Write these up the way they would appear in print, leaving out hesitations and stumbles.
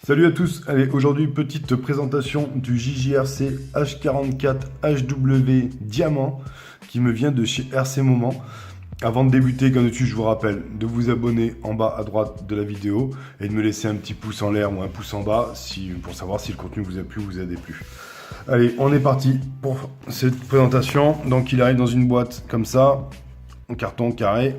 Salut à tous, allez, aujourd'hui petite présentation du JJRC H44 HW Diamant qui me vient de chez RC Moment. Avant de débuter, comme d'habitude, je vous rappelle de vous abonner en bas à droite de la vidéo et de me laisser un petit pouce en l'air ou un pouce en bas pour savoir si le contenu vous a plu ou vous a déplu. Allez, on est parti pour cette présentation. Donc il arrive dans une boîte comme ça, en carton carré.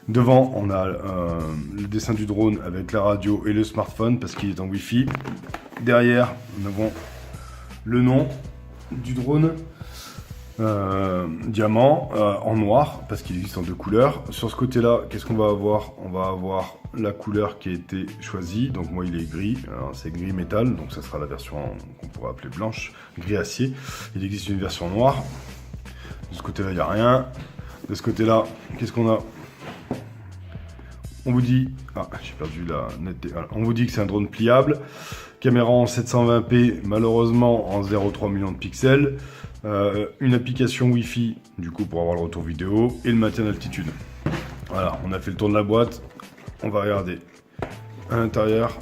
Devant, on a le dessin du drone avec la radio et le smartphone parce qu'il est en Wi-Fi. Derrière, nous avons le nom du drone, diamant, en noir parce qu'il existe en deux couleurs. Sur ce côté-là, qu'est-ce qu'on va avoir? On va avoir la couleur qui a été choisie. Donc moi, il est gris, c'est gris métal, donc ça sera la version qu'on pourrait appeler blanche, gris acier. Il existe une version noire. De ce côté-là, il n'y a rien. De ce côté-là, qu'est-ce qu'on a? On vous dit, j'ai perdu la netteté. On vous dit que c'est un drone pliable, caméra en 720p, malheureusement en 0,3 millions de pixels, une application Wi-Fi, du coup pour avoir le retour vidéo, et le maintien d'altitude. Voilà, on a fait le tour de la boîte, on va regarder à l'intérieur.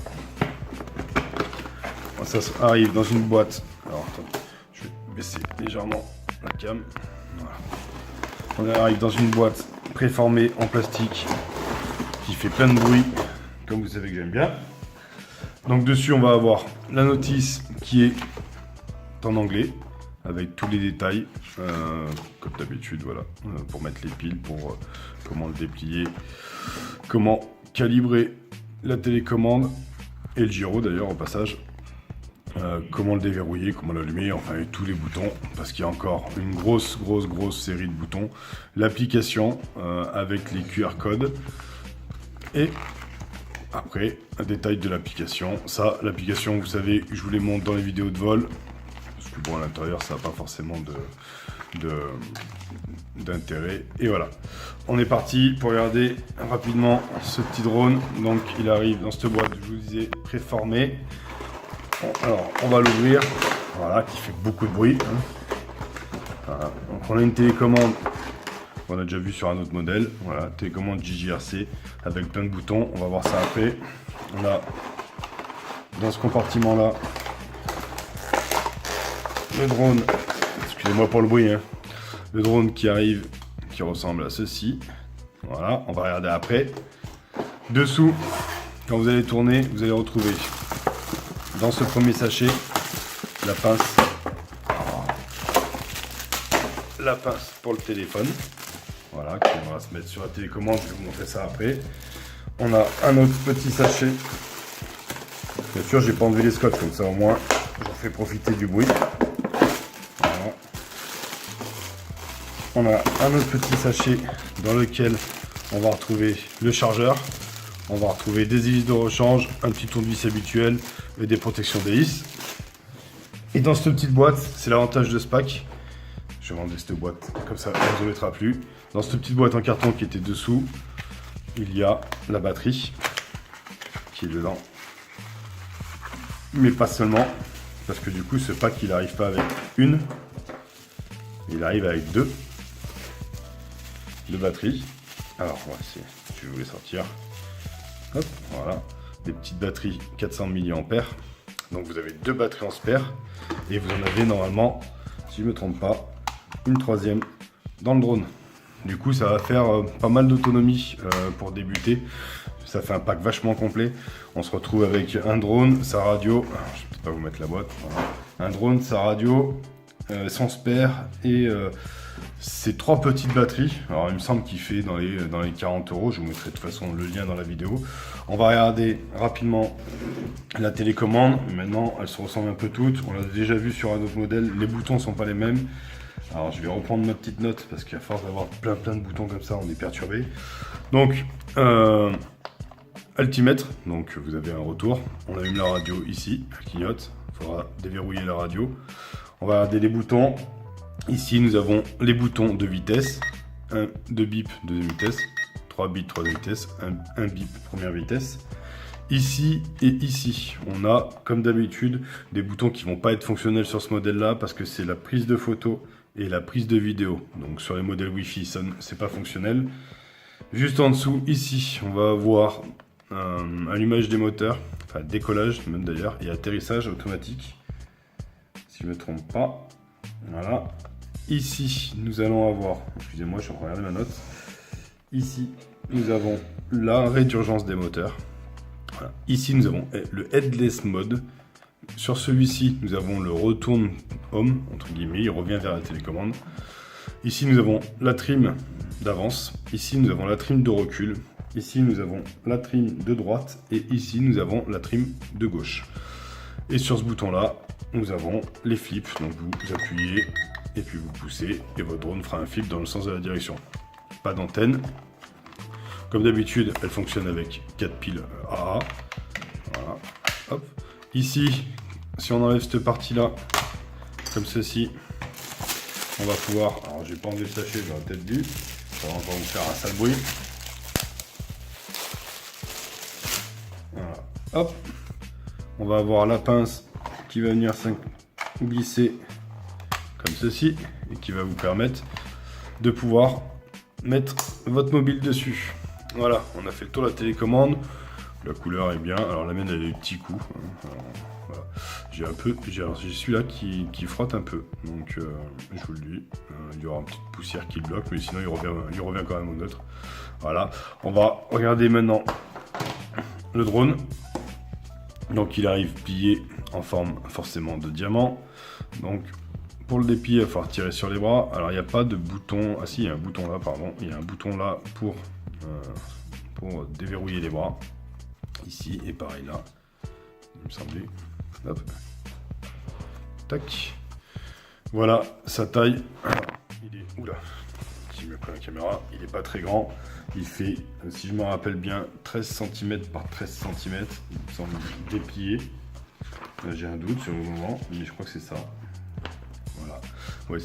Ça arrive dans une boîte. Alors attends, je vais baisser légèrement la cam. Voilà. On arrive dans une boîte préformée en plastique, qui fait plein de bruit, comme vous savez que j'aime bien. Donc dessus, on va avoir la notice qui est en anglais, avec tous les détails, comme d'habitude, voilà, pour mettre les piles, pour comment le déplier, comment calibrer la télécommande, et le gyro d'ailleurs au passage, comment le déverrouiller, comment l'allumer, enfin et tous les boutons, parce qu'il y a encore une grosse série de boutons. L'application avec les QR codes. Et après, un détail de l'application. Ça, l'application, vous savez, je vous les montre dans les vidéos de vol. Parce que bon, à l'intérieur, ça n'a pas forcément d'intérêt. Et voilà. On est parti pour regarder rapidement ce petit drone. Donc, il arrive dans cette boîte, je vous disais, préformée. Bon, alors, on va l'ouvrir. Voilà, qui fait beaucoup de bruit. Voilà. Donc, on a une télécommande. On a déjà vu sur un autre modèle, voilà, télécommande JJRC avec plein de boutons, on va voir ça après. On a dans ce compartiment là le drone, excusez-moi pour le bruit, hein, le drone qui arrive, qui ressemble à ceci. Voilà, on va regarder après. Dessous, quand vous allez tourner, vous allez retrouver dans ce premier sachet la pince pour le téléphone. Voilà, on va se mettre sur la télécommande, je vais vous montrer ça après. On a un autre petit sachet. Bien sûr, j'ai pas enlevé les scotch, comme ça au moins, j'en fais profiter du bruit. Voilà. On a un autre petit sachet dans lequel on va retrouver le chargeur. On va retrouver des hélices de rechange, un petit tournevis habituel et des protections d'hélice. Et dans cette petite boîte, c'est l'avantage de SPAC. Je vais enlever cette boîte, comme ça on ne vous mettra plus. Dans cette petite boîte en carton qui était dessous, il y a la batterie qui est dedans. Mais pas seulement, parce que du coup ce pack il n'arrive pas avec une, il arrive avec deux batteries. Alors on va essayer, je vais vous les sortir. Hop, voilà, des petites batteries 400 mAh. Donc vous avez deux batteries en spare et vous en avez normalement, si je ne me trompe pas, une troisième dans le drone. Du coup ça va faire pas mal d'autonomie pour débuter. Ça fait un pack vachement complet. On se retrouve avec un drone, sa radio, alors, je vais peut-être pas vous mettre la boîte, voilà. Un drone, sa radio, son spare et ces trois petites batteries. Alors il me semble qu'il fait dans les 40 €. Je vous mettrai de toute façon le lien dans la vidéo. On va regarder rapidement la télécommande. Maintenant elles se ressemblent un peu toutes. On l'a déjà vu sur un autre modèle. Les boutons sont pas les mêmes. Alors je vais reprendre ma petite note parce qu'à force d'avoir plein de boutons comme ça, on est perturbé. Donc altimètre, donc vous avez un retour. On allume la radio ici, elle clignote. Il faudra déverrouiller la radio. On va regarder les boutons. Ici nous avons les boutons de vitesse. 2 bip, deuxième vitesse. 3 bits, troisième vitesse. Un bip, première vitesse. Ici et ici, on a comme d'habitude des boutons qui vont pas être fonctionnels sur ce modèle là parce que c'est la prise de photo et la prise de vidéo. Donc sur les modèles Wi-Fi, ça c'est pas fonctionnel. Juste en dessous, ici, on va avoir allumage des moteurs, enfin décollage même d'ailleurs, et atterrissage automatique, si je ne me trompe pas. Voilà. Ici, nous allons avoir, excusez-moi, je suis en train de regarder ma note. Ici, nous avons l'arrêt d'urgence des moteurs. Voilà. Ici, nous avons le headless mode. Sur celui-ci, nous avons le retourne home, entre guillemets, il revient vers la télécommande. Ici, nous avons la trim d'avance. Ici, nous avons la trim de recul. Ici, nous avons la trim de droite. Et ici, nous avons la trim de gauche. Et sur ce bouton-là, nous avons les flips. Donc, vous appuyez et puis vous poussez. Et votre drone fera un flip dans le sens de la direction. Pas d'antenne. Comme d'habitude, elle fonctionne avec 4 piles AA. Voilà. Hop. Ici, si on enlève cette partie-là, comme ceci, on va pouvoir... Alors, j'ai pas enlevé le sachet, j'aurais peut-être dû. Ça va encore vous faire un sale bruit. Voilà. Hop. On va avoir la pince qui va venir glisser comme ceci et qui va vous permettre de pouvoir mettre votre mobile dessus. Voilà, on a fait le tour de la télécommande. La couleur est bien. Alors la mienne elle a des petits coups. Alors, voilà. J'ai celui-là qui frotte un peu. Donc je vous le dis. Il y aura une petite poussière qui le bloque, mais sinon il revient quand même au neutre. Voilà. On va regarder maintenant le drone. Donc il arrive plié en forme forcément de diamant. Donc pour le déplier, il va falloir tirer sur les bras. Alors il n'y a pas de bouton. Ah si, il y a un bouton là, pardon. Il y a un bouton là pour déverrouiller les bras. Ici et pareil là. Il me semblait. Hop. Tac. Voilà sa taille. Alors, il est. Oula. Si je me prends la caméra, il n'est pas très grand. Il fait, si je me rappelle bien, 13 cm par 13 cm. Il me semble déplié. J'ai un doute sur le moment, mais je crois que c'est ça. Voilà. Ouais,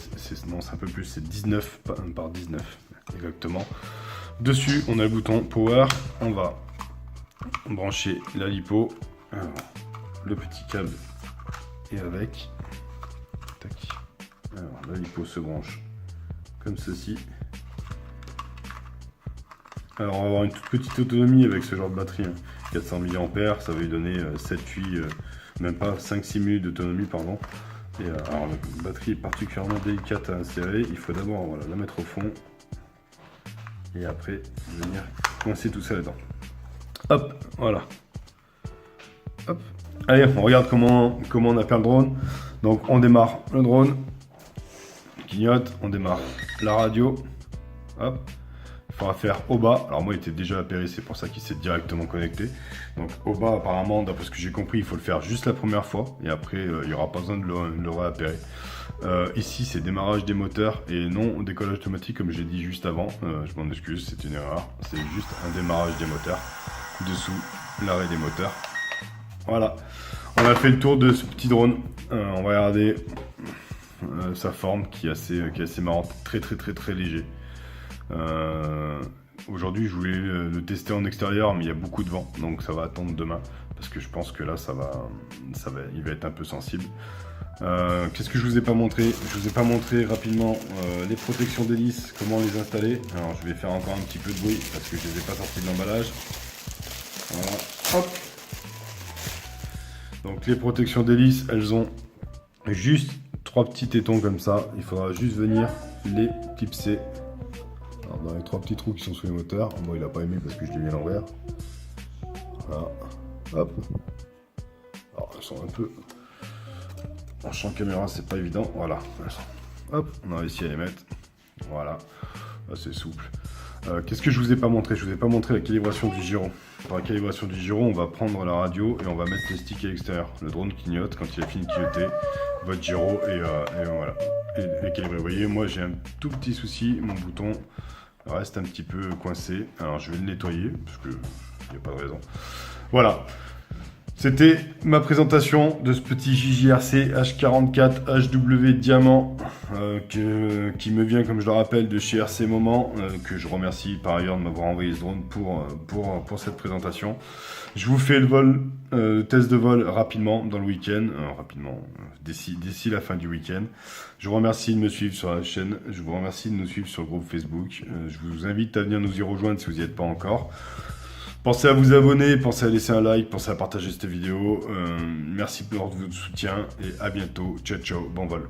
non, c'est un peu plus, c'est 19 par 19. Exactement. Dessus, on a le bouton Power. On va brancher la lipo. Alors, le petit câble est avec. Tac. Alors, la lipo se branche comme ceci. Alors, on va avoir une toute petite autonomie avec ce genre de batterie. 400 mAh, ça va lui donner 7-8, même pas 5-6 minutes d'autonomie, pardon. Et alors, la batterie est particulièrement délicate à insérer. Il faut d'abord voilà, la mettre au fond. Et après, venir coincer tout ça dedans. Hop, voilà. Hop. Allez, on regarde comment on appelle le drone. Donc, on démarre le drone. Clignote, on démarre la radio. Hop. Il faudra faire au bas. Alors moi il était déjà appairé, c'est pour ça qu'il s'est directement connecté. Donc au bas apparemment, d'après ce que j'ai compris, il faut le faire juste la première fois. Et après il n'y aura pas besoin de le réappairer. Ici c'est démarrage des moteurs et non décollage automatique comme j'ai dit juste avant. Je m'en excuse, c'est une erreur. C'est juste un démarrage des moteurs. Dessous l'arrêt des moteurs. Voilà. On a fait le tour de ce petit drone. On va regarder sa forme qui est assez marrante. Très léger. Aujourd'hui je voulais le tester en extérieur mais il y a beaucoup de vent donc ça va attendre demain parce que je pense que là il va être un peu sensible. Qu'est-ce que je vous ai pas montré? Je vous ai pas montré rapidement les protections d'hélice, comment les installer. Alors je vais faire encore un petit peu de bruit parce que je les ai pas sortis de l'emballage. Voilà. Hop. Donc les protections d'hélice, elles ont juste 3 petits tétons comme ça, il faudra juste venir les clipser. Alors, dans les 3 petits trous qui sont sous les moteurs, moi il a pas aimé parce que je l'ai mis à l'envers. Voilà, hop. Alors elles sont un peu en champ caméra, c'est pas évident. Voilà, hop, on a réussi à les mettre. Voilà, c'est souple. Qu'est-ce que je vous ai pas montré? Je vous ai pas montré la calibration du gyro. Pour la calibration du gyro, on va prendre la radio et on va mettre les sticks à l'extérieur. Le drone clignote, quand il a fini de clignoter, votre gyro et voilà, est calibré. Vous voyez, moi j'ai un tout petit souci, mon bouton reste un petit peu coincé. Alors je vais le nettoyer parce que il n'y a pas de raison. Voilà. C'était ma présentation de ce petit JJRC H44 HW Diamant qui me vient, comme je le rappelle, de chez RC Moment, que je remercie par ailleurs de m'avoir envoyé ce drone pour cette présentation. Je vous fais le test de vol rapidement dans le week-end, d'ici la fin du week-end. Je vous remercie de me suivre sur la chaîne, je vous remercie de nous suivre sur le groupe Facebook. Je vous invite à venir nous y rejoindre si vous n'y êtes pas encore. Pensez à vous abonner, pensez à laisser un like, pensez à partager cette vidéo. Merci pour votre soutien et à bientôt. Ciao, ciao, bon vol.